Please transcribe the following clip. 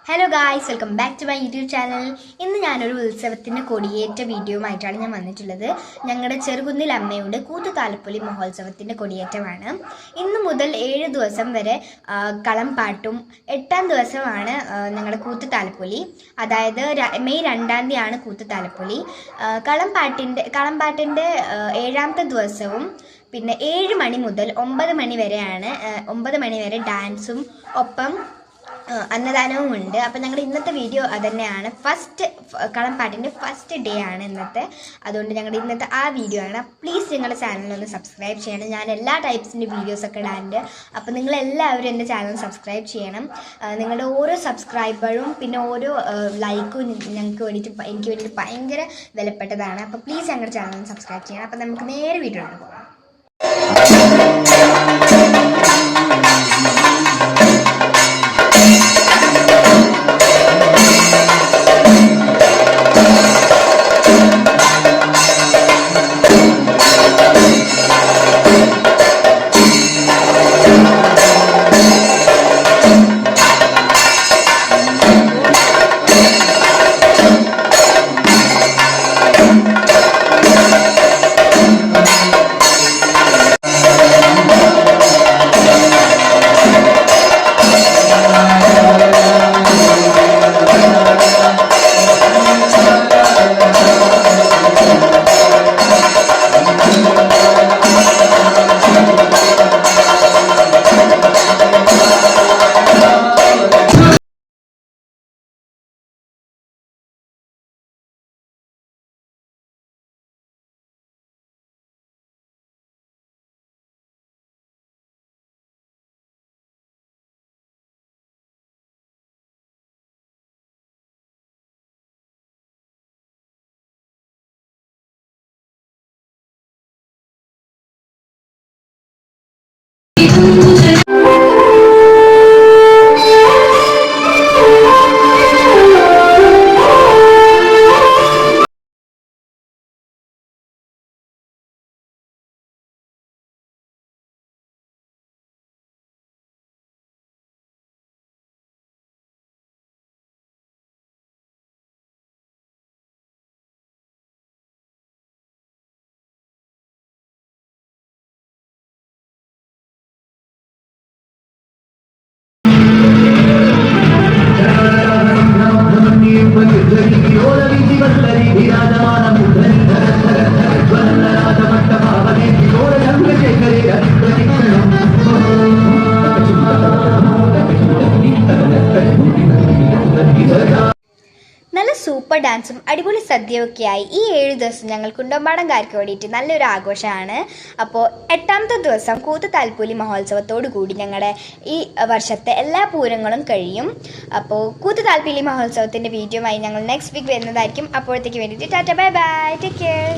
Hello guys, welcome back to my YouTube channel. ഇന്ന് ഞാനൊരു ഉത്സവത്തിൻ്റെ കൊടിയേറ്റ വീഡിയോയുമായിട്ടാണ് ഞാൻ വന്നിട്ടുള്ളത്. ഞങ്ങളുടെ ചെറുകുന്നിൽ അമ്മയുടെ കൂത്തുതാലപ്പൊലി മഹോത്സവത്തിൻ്റെ കൊടിയേറ്റമാണ്. ഇന്ന് മുതൽ 7 ദിവസം വരെ കളംപാട്ടും 8ാം ദിവസമാണ് ഞങ്ങളുടെ കൂത്തുതാലപ്പൊലി. അതായത് മെയ് 2 തീയതിയാണ് കൂത്തുതാലപ്പൊലി. കളംപാട്ടിൻ്റെ 7ാമത്തെ ദിവസവും പിന്നെ 7 മണി മുതൽ 9 മണി വരെയാണ് 9 മണി വരെ ഡാൻസും ഒപ്പം അന്നദാനവും ഉണ്ട്. അപ്പോൾ ഞങ്ങളുടെ ഇന്നത്തെ വീഡിയോ അതുതന്നെയാണ്. കളംപാട്ടിൻ്റെ ഫസ്റ്റ് ഡേ ആണ് ഇന്നത്തെ. അതുകൊണ്ട് ഞങ്ങളുടെ ഇന്നത്തെ ആ വീഡിയോ ആണ്. പ്ലീസ് നിങ്ങളുടെ ചാനലൊന്ന് സബ്സ്ക്രൈബ് ചെയ്യണം. ഞാൻ എല്ലാ ടൈപ്സിൻ്റെ വീഡിയോസൊക്കെ ഇടാറുണ്ട്. അപ്പോൾ നിങ്ങളെല്ലാവരും എൻ്റെ ചാനൽ സബ്സ്ക്രൈബ് ചെയ്യണം. നിങ്ങളുടെ ഓരോ സബ്സ്ക്രൈബറും പിന്നെ ഓരോ ലൈക്കും എനിക്ക് വേണ്ടിയിട്ട് ഭയങ്കര വിലപ്പെട്ടതാണ്. അപ്പോൾ പ്ലീസ് ഞങ്ങളുടെ ചാനൽ സബ്സ്ക്രൈബ് ചെയ്യണം. അപ്പോൾ നമുക്ക് നേരെ വീഡിയോ ഉണ്ട് പോകാം. നല്ല സൂപ്പർ ഡാൻസും അടിപൊളി സദ്യയൊക്കെയായി ഈ 7 ദിവസം ഞങ്ങൾ കുണ്ടമ്പാടംകാർക്ക് വേണ്ടിയിട്ട് നല്ലൊരു ആഘോഷമാണ്. അപ്പോൾ 8ാമത്തെ ദിവസം കൂത്തുതാലപ്പൊലി മഹോത്സവത്തോടു കൂടി ഞങ്ങളുടെ ഈ വർഷത്തെ എല്ലാ പൂരങ്ങളും കഴിയും. അപ്പോൾ കൂത്തുതാലപ്പൊലി മഹോത്സവത്തിൻ്റെ വീഡിയോയുമായി ഞങ്ങൾ നെക്സ്റ്റ് വീക്ക് വരുന്നതായിരിക്കും. അപ്പോഴത്തേക്ക് വേണ്ടിയിട്ട് Tata, bye bye, take care.